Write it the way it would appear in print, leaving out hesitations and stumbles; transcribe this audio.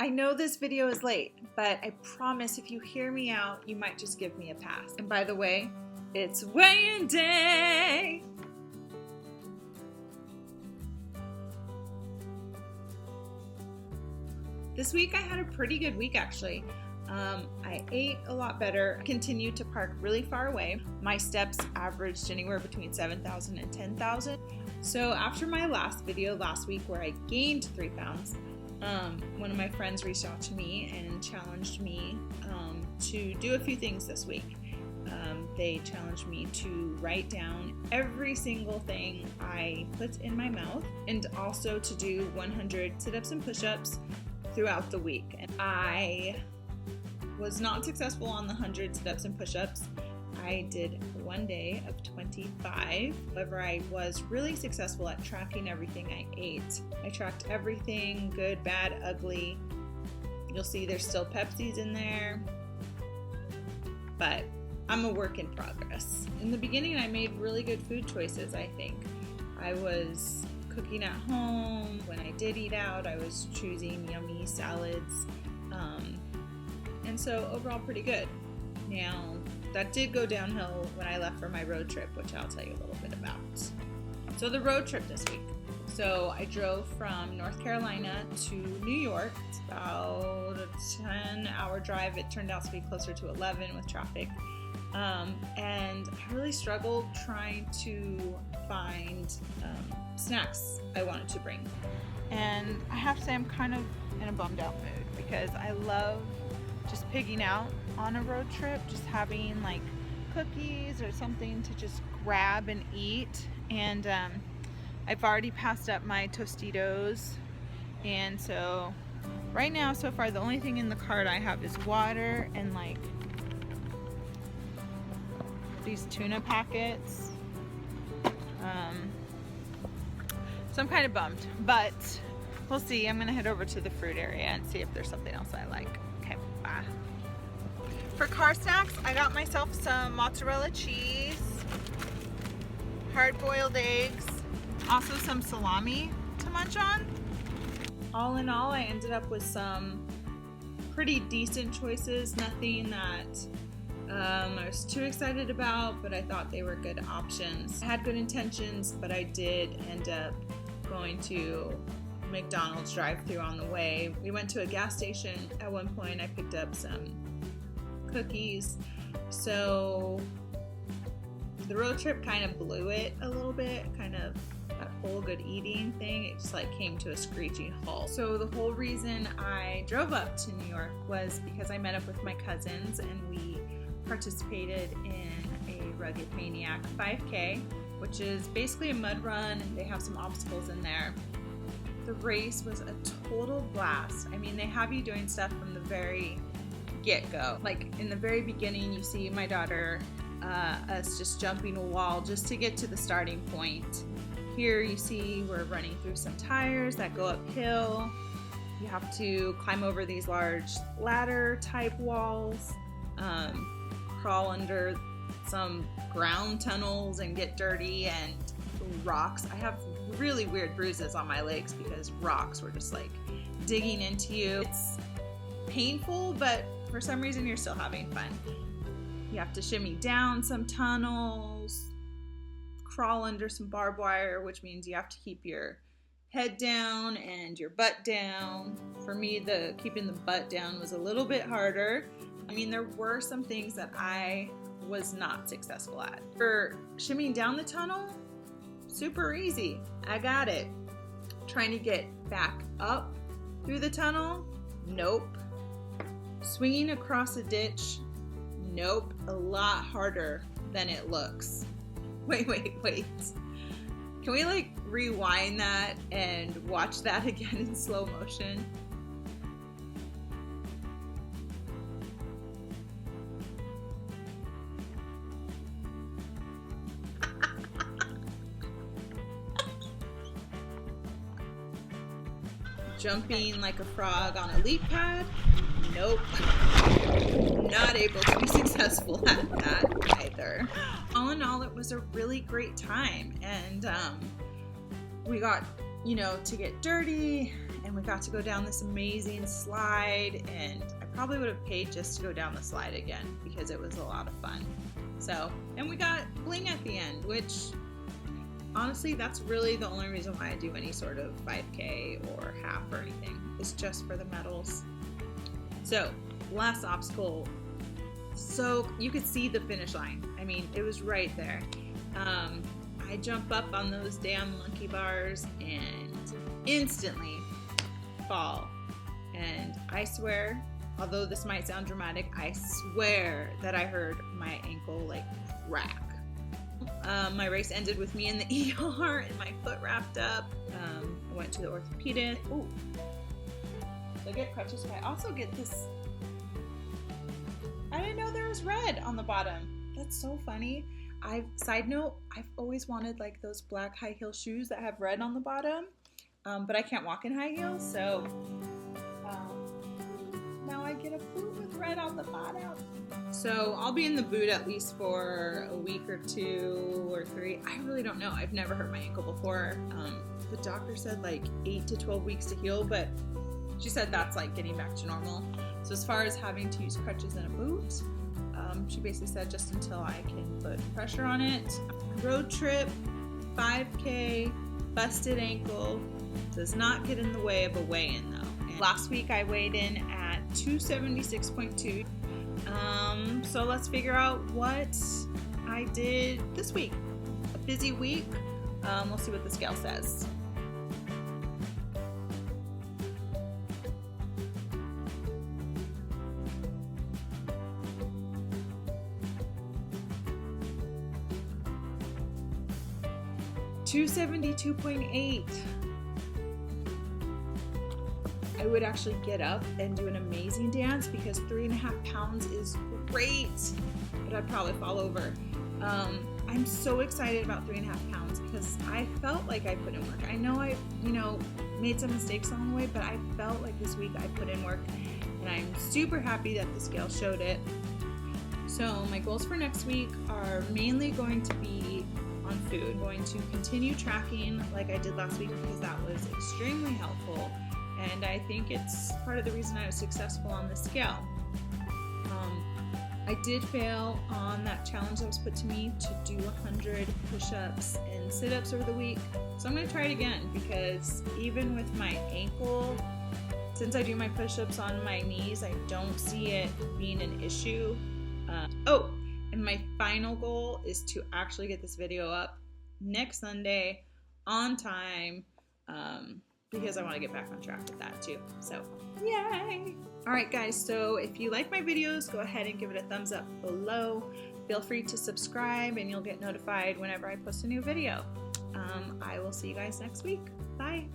I know this video is late, but I promise if you hear me out, you might just give me a pass. And by the way, it's weigh-in day! This week I had a pretty good week actually. I ate a lot better. I continued to park really far away. My steps averaged anywhere between 7,000 and 10,000. So after my last video last week where I gained 3 pounds, one of my friends reached out to me and challenged me to do a few things this week. They challenged me to write down every single thing I put in my mouth and also to do 100 sit-ups and push-ups throughout the week. And I was not successful on the 100 sit-ups and push-ups. I did one day of 25. However, I was really successful at tracking everything I ate. I tracked everything, good, bad, ugly. You'll see there's still Pepsis in there, but I'm a work in progress. In the beginning, I made really good food choices, I think. I was cooking at home. When I did eat out, I was choosing yummy salads. And so overall pretty good. Now, that did go downhill when I left for my road trip, which I'll tell you a little bit about. So the road trip this week. So I drove from North Carolina to New York. It's about a 10-hour drive. It turned out to be closer to 11 with traffic. And I really struggled trying to find snacks I wanted to bring. And I have to say I'm kind of in a bummed out mood because I love just pigging out on a road trip, just having like cookies or something to just grab and eat. And I've already passed up my Tostitos, and so right now so far the only thing in the cart I have is water and like these tuna packets. So I'm kind of bummed, but we'll see. I'm gonna head over to the fruit area and see if there's something else I like. Okay, bye. For car snacks, I got myself some mozzarella cheese, hard-boiled eggs, also some salami to munch on. All in all, I ended up with some pretty decent choices, nothing that I was too excited about, but I thought they were good options. I had good intentions, but I did end up going to McDonald's drive-thru on the way. We went to a gas station. At one point, I picked up some cookies. So the road trip kind of blew it a little bit, kind of that whole good eating thing. It just like came to a screeching halt. So the whole reason I drove up to New York was because I met up with my cousins and we participated in a Rugged Maniac 5K, which is basically a mud run. They have some obstacles in there. The race was a total blast. I mean, they have you doing stuff from the very get-go. Like in the very beginning, you see my daughter, us just jumping a wall just to get to the starting point. Here you see we're running through some tires that go uphill. You have to climb over these large ladder type walls, crawl under some ground tunnels and get dirty and rocks. I have really weird bruises on my legs because rocks were just like digging into you. It's painful, but for some reason you're still having fun. You have to shimmy down some tunnels, crawl under some barbed wire, which means you have to keep your head down and your butt down. For me, keeping the butt down was a little bit harder. I mean, there were some things that I was not successful at. For shimmying down the tunnel, super easy. I got it. Trying to get back up through the tunnel, nope. Swinging across a ditch, nope. A lot harder than it looks. Wait. Can we like rewind that and watch that again in slow motion? Jumping like a frog on a leap pad? Nope. Not able to be successful at that either. All in all, it was a really great time, and we got, to get dirty, and and we got to go down this amazing slide, and I probably would have paid just to go down the slide again because it was a lot of fun. So, and we got bling at the end, which honestly, that's really the only reason why I do any sort of 5K or half or anything. It's just for the medals. So, last obstacle. So you could see the finish line. I mean, it was right there. I jump up on those damn monkey bars and instantly fall. And I swear, although this might sound dramatic, I swear that I heard my ankle like crack. My race ended with me in the ER and my foot wrapped up. I went to the orthopedist. Ooh. So I get crutches, but I also get this. I didn't know there was red on the bottom. That's so funny. Side note, I've always wanted like those black high heel shoes that have red on the bottom, but I can't walk in high heels, so now I get a boot with red on the bottom. So I'll be in the boot at least for a week or 2 or 3. I really don't know. I've never hurt my ankle before. The doctor said like 8 to 12 weeks to heal, but she said that's like getting back to normal. So as far as having to use crutches in a boot, she basically said just until I can put pressure on it. Road trip, 5K, busted ankle, does not get in the way of a weigh-in though. And last week I weighed in at 276.2. So let's figure out what I did this week. A busy week. We'll see what the scale says. $272.8. I would actually get up and do an amazing dance because 3.5 pounds is great, but I'd probably fall over. I'm so excited about 3.5 pounds because I felt like I put in work. I know I, made some mistakes along the way, but I felt like this week I put in work, and I'm super happy that the scale showed it. So my goals for next week are mainly going to be on food. I'm going to continue tracking like I did last week because that was extremely helpful, and I think it's part of the reason I was successful on the scale. I did fail on that challenge that was put to me to do 100 push-ups and sit-ups over the week, so I'm going to try it again because even with my ankle, since I do my push-ups on my knees, I don't see it being an issue. And my final goal is to actually get this video up next Sunday on time because I want to get back on track with that too. So, yay! Alright guys, so if you like my videos, go ahead and give it a thumbs up below. Feel free to subscribe and you'll get notified whenever I post a new video. I will see you guys next week. Bye!